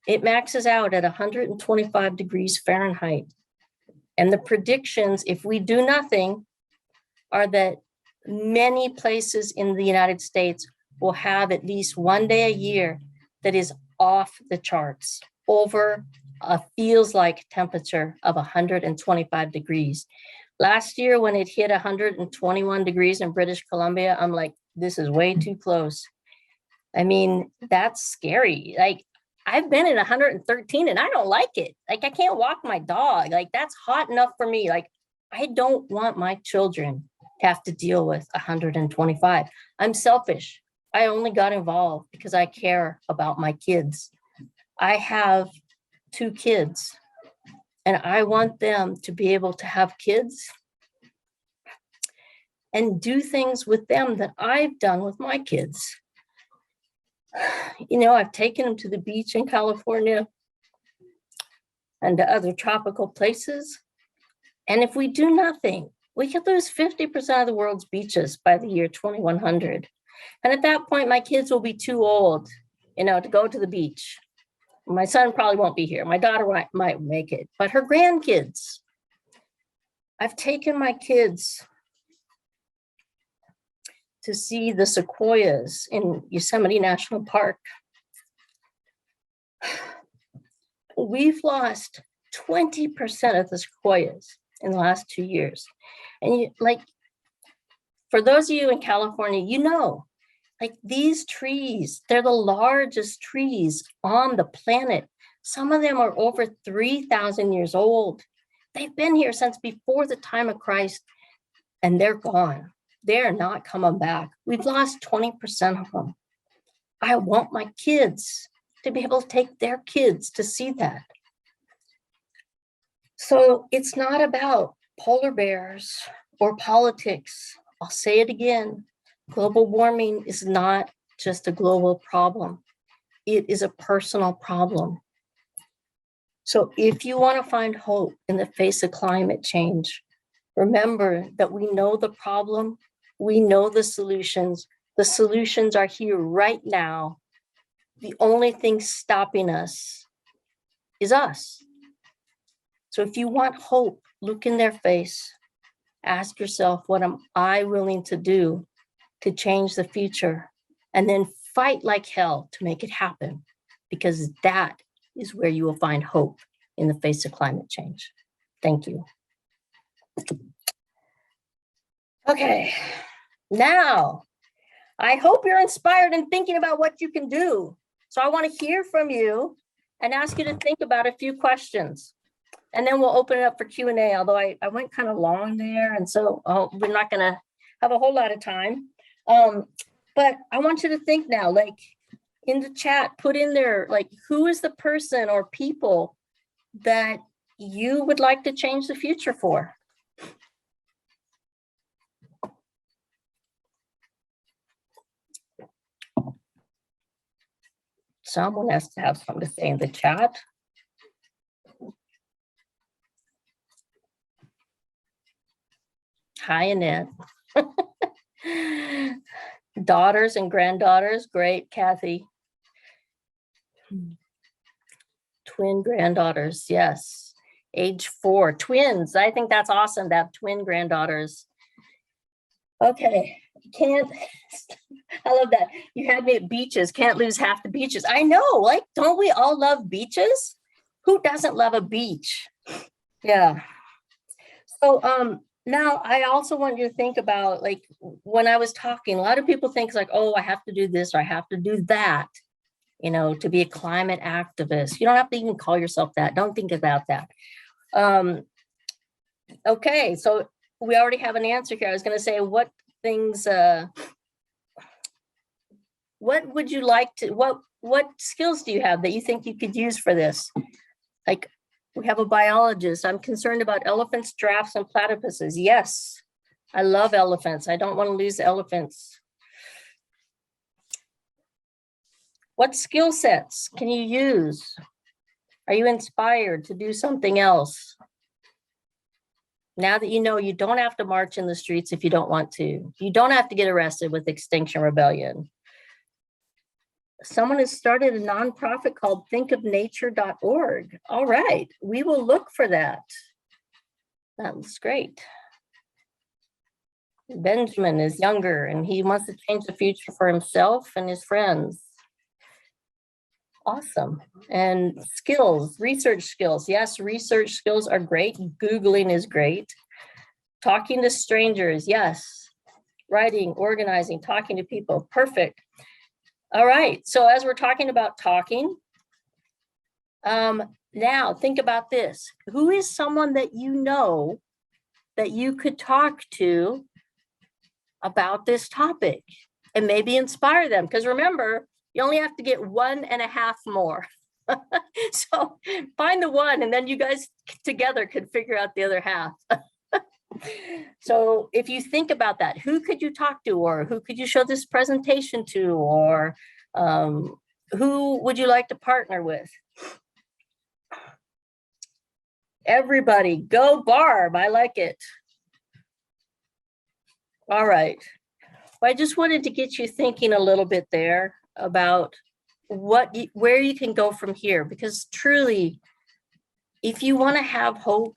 it maxes out at 125 degrees Fahrenheit. And the predictions, if we do nothing, are that many places in the United States will have at least 1 day a year that is off the charts, over a feels like temperature of 125 degrees. Last year, when it hit 121 degrees in British Columbia, I'm like, this is way too close. I mean, that's scary. Like, I've been at 113 and I don't like it. Like, I can't walk my dog. Like, that's hot enough for me. Like, I don't want my children to have to deal with 125. I'm selfish. I only got involved because I care about my kids. I have 2 kids and I want them to be able to have kids and do things with them that I've done with my kids. You know, I've taken them to the beach in California and to other tropical places. And if we do nothing, we could lose 50% of the world's beaches by the year 2100. And at that point, my kids will be too old, you know, to go to the beach. My son probably won't be here. My daughter might make it, but her grandkids. I've taken my kids to see the sequoias in Yosemite National Park. We've lost 20% of the sequoias in the last 2 years. And for those of you in California, you know, like these trees, they're the largest trees on the planet. Some of them are over 3,000 years old. They've been here since before the time of Christ, and they're gone. They're not coming back. We've lost 20% of them. I want my kids to be able to take their kids to see that. So it's not about polar bears or politics. I'll say it again. Global warming is not just a global problem. It is a personal problem. So if you want to find hope in the face of climate change, remember that we know the problem, we know the solutions. The solutions are here right now. The only thing stopping us is us. So if you want hope, look in their face. Ask yourself, what am I willing to do to change the future? And then fight like hell to make it happen, because that is where you will find hope in the face of climate change. Thank you. Okay, now I hope you're inspired and thinking about what you can do. So I want to hear from you and ask you to think about a few questions. And then we'll open it up for Q&A, although I went kind of long there. And so we're not going to have a whole lot of time. But I want you to think now, like in the chat, put in there, like, who is the person or people that you would like to change the future for? Someone has to have something to say in the chat. Hi, Annette. Daughters and granddaughters, great, Kathy. Twin granddaughters, yes. Age 4, twins. I think that's awesome to have twin granddaughters. Okay, can't, I love that. You had me at beaches, can't lose half the beaches. I know, like, don't we all love beaches? Who doesn't love a beach? Yeah. So Now, I also want you to think about, like, when I was talking, a lot of people think like, oh, I have to do this or I have to do that, you know, to be a climate activist. You don't have to even call yourself that. Don't think about that. Okay, so we already have an answer here. I was going to say, what things, what would you like to, what skills do you have that you think you could use for this? Like, we have a biologist. I'm concerned about elephants, giraffes, and platypuses. Yes, I love elephants. I don't want to lose elephants. What skill sets can you use? Are you inspired to do something else? Now that you know you don't have to march in the streets if you don't want to. You don't have to get arrested with Extinction Rebellion. Someone has started a nonprofit called thinkofnature.org. All right, we will look for that. That looks great. Benjamin is younger and he wants to change the future for himself and his friends. Awesome. And skills, research skills. Yes, research skills are great. Googling is great. Talking to strangers, yes. Writing, organizing, talking to people, perfect. All right, so as we're talking about talking, now think about this. Who is someone that you know that you could talk to about this topic and maybe inspire them? Because remember, you only have to get 1.5 more. So find the one and then you guys together could figure out the other half. So if you think about that, who could you talk to, or who could you show this presentation to, or who would you like to partner with? Everybody, go Barb, I like it. All right, well, I just wanted to get you thinking a little bit there about where you can go from here, because truly, if you want to have hope,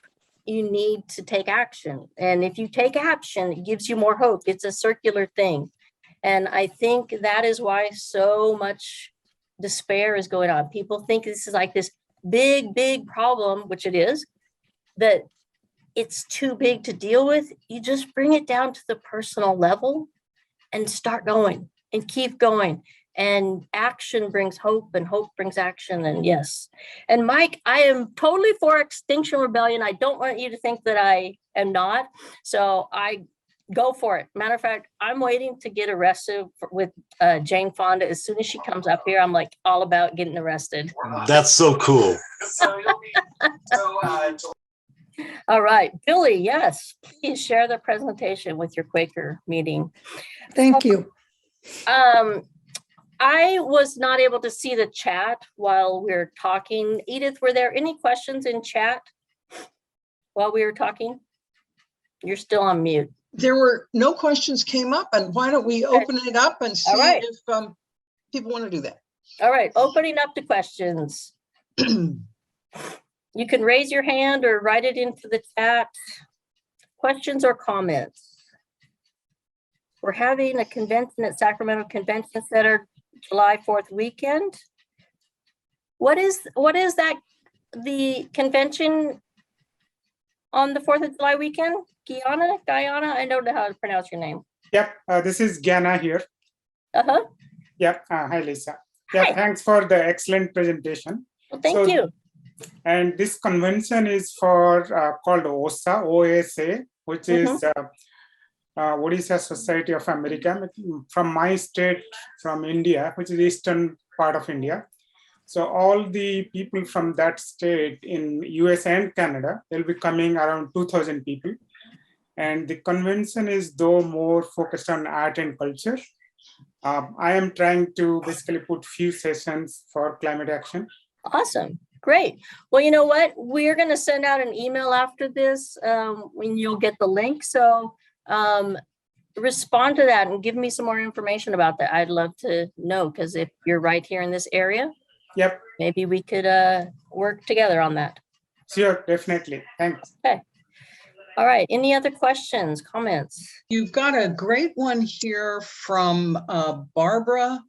you need to take action. And if you take action, it gives you more hope. It's a circular thing. And I think that is why so much despair is going on. People think this is like this big, big problem, which it is, that it's too big to deal with. You just bring it down to the personal level and start going and keep going. And action brings hope, and hope brings action. And yes. And Mike, I am totally for Extinction Rebellion. I don't want you to think that I am not. So I go for it. Matter of fact, I'm waiting to get arrested with Jane Fonda. As soon as she comes up here, I'm like all about getting arrested. That's so cool. All right, Billy, yes, please share the presentation with your Quaker meeting. Thank you. I was not able to see the chat while we were talking. Edith, were there any questions in chat while we were talking? You're still on mute. There were no questions came up, and why don't we open it up and see if people want to do that? All right, opening up to questions. You can raise your hand or write it into the chat. Questions or comments? We're having a convention at Sacramento Convention Center July 4th weekend. What is that, the convention on the 4th of July weekend? Guyana? I don't know how to pronounce your name. Yep, this is Guyana here. Uh-huh. Yep, hi Lisa. Yeah, hi. Thanks for the excellent presentation. Well, thank you. And this convention is for called OSA, which is Odisha Society of America, from my state, from India, which is eastern part of India. So all the people from that state in US and Canada, they'll be coming around 2,000 people. And the convention is though more focused on art and culture. I am trying to basically put few sessions for climate action. Awesome. Great. Well, you know what? We're going to send out an email after this when you'll get the link. So respond to that and give me some more information about that. I'd love to know, because if you're right here in this area, yep, maybe we could work together on that. Sure, definitely. Thanks. Okay. All right. Any other questions, comments? You've got a great one here from Barbara.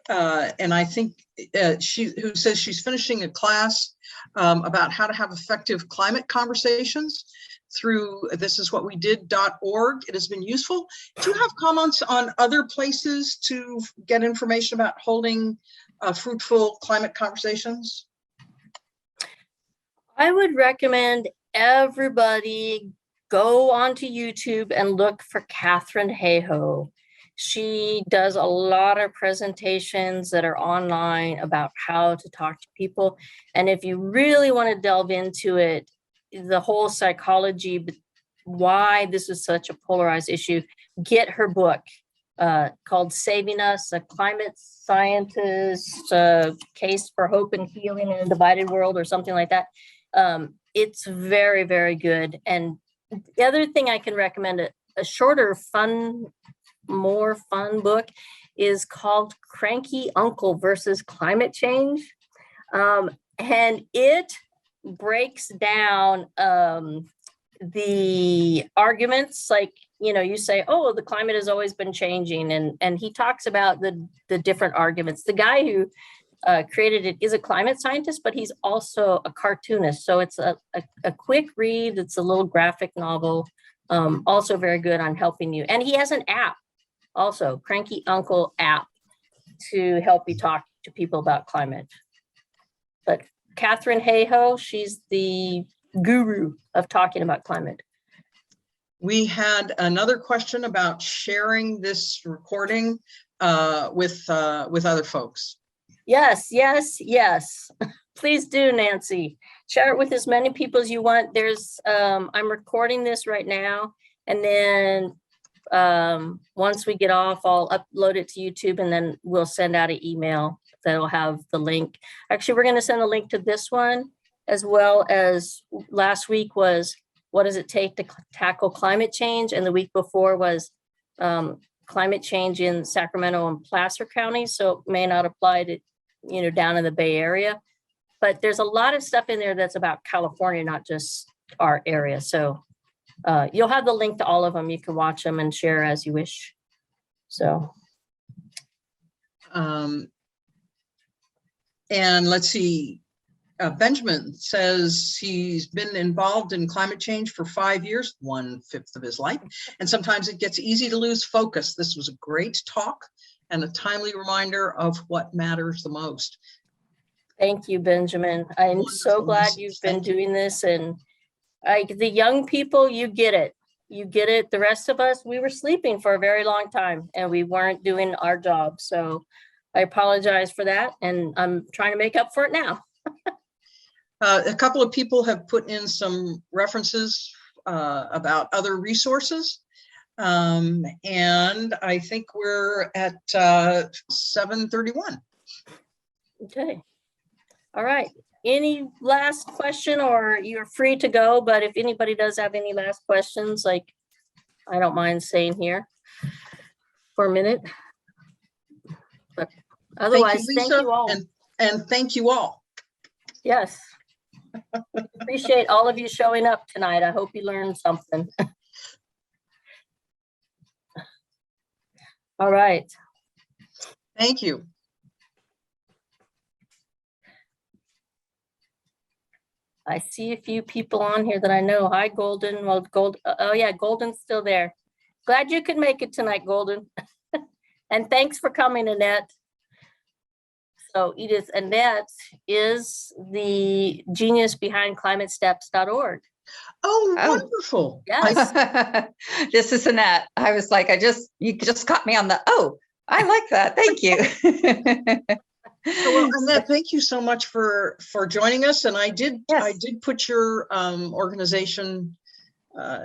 And I think who says she's finishing a class about how to have effective climate conversations. through thisiswhatwedid.org. It has been useful. Do you have comments on other places to get information about holding fruitful climate conversations? I would recommend everybody go onto YouTube and look for Katharine Hayhoe. She does a lot of presentations that are online about how to talk to people. And if you really want to delve into it, the whole psychology, why this is such a polarized issue, get her book called Saving Us, A Climate Scientist's Case for Hope and Healing in a Divided World, or something like that. It's very, very good. And the other thing I can recommend, a shorter, more fun book is called Cranky Uncle versus Climate Change. And it breaks down the arguments, like, you say, oh, the climate has always been changing. And he talks about the different arguments. The guy who created it is a climate scientist, but he's also a cartoonist. So it's a quick read. It's a little graphic novel, also very good on helping you. And he has an app also, Cranky Uncle app, to help you talk to people about climate. But Katharine Hayhoe, she's the guru of talking about climate. We had another question about sharing this recording with other folks. Yes, yes, yes. Please do, Nancy. Share it with as many people as you want. There's, I'm recording this right now, and then once we get off, I'll upload it to YouTube, and then we'll send out an email that'll have the link. Actually, we're going to send a link to this one, as well as last week was, what does it take to tackle climate change? And the week before was climate change in Sacramento and Placer counties. So it may not apply to, down in the Bay Area, but there's a lot of stuff in there that's about California, not just our area. So you'll have the link to all of them. You can watch them and share as you wish. So. And let's see, Benjamin says he's been involved in climate change for 5 years, 1/5 of his life, and sometimes it gets easy to lose focus. This was a great talk and a timely reminder of what matters the most. Thank you, Benjamin. I'm Wonderful so glad message. you've been doing this, and the young people, you get it. You get it. The rest of us, we were sleeping for a very long time and we weren't doing our job. So I apologize for that, and I'm trying to make up for it now. A couple of people have put in some references about other resources. And I think we're at 7:31. Okay. All right. Any last question, or you're free to go, but if anybody does have any last questions, like, I don't mind staying here for a minute. But otherwise, thank you all. And thank you all. Yes. Appreciate all of you showing up tonight. I hope you learned something. All right. Thank you. I see a few people on here that I know. Hi, Golden. Well, oh yeah, Golden's still there. Glad you could make it tonight, Golden. And thanks for coming, Annette. So Edith Annette is the genius behind climatesteps.org. Oh, wonderful. Yes. This is Annette. I was like, you just caught me on the, I like that. Thank you. Well, Annette, thank you so much for joining us. And I did put your organization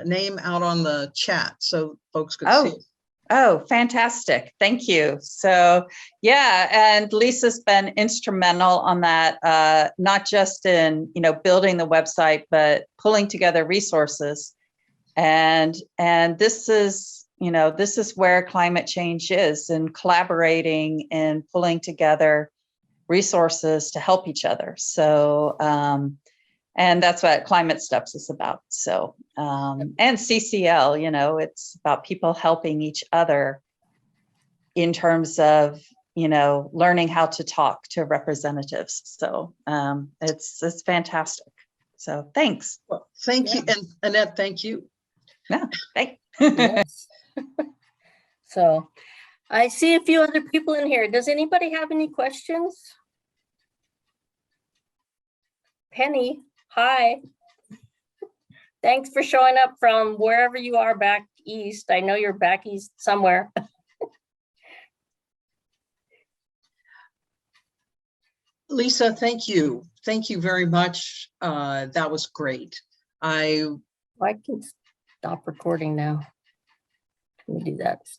name out on the chat so folks could see it. Oh, fantastic. Thank you. So yeah, and Lisa's been instrumental on that, not just in, building the website, but pulling together resources. And this is, this is where climate change is, and collaborating and pulling together resources to help each other. So, and that's what Climate Steps is about. So, and CCL, it's about people helping each other in terms of, learning how to talk to representatives. So it's fantastic. So thanks. Well, thank you. And Annette, thank you. No, thanks. Yes. So I see a few other people in here. Does anybody have any questions? Penny, hi. Thanks for showing up from wherever you are back east. I know you're back east somewhere. Lisa, thank you. Thank you very much. That was great. I I can stop recording now. Let me do that. Stop.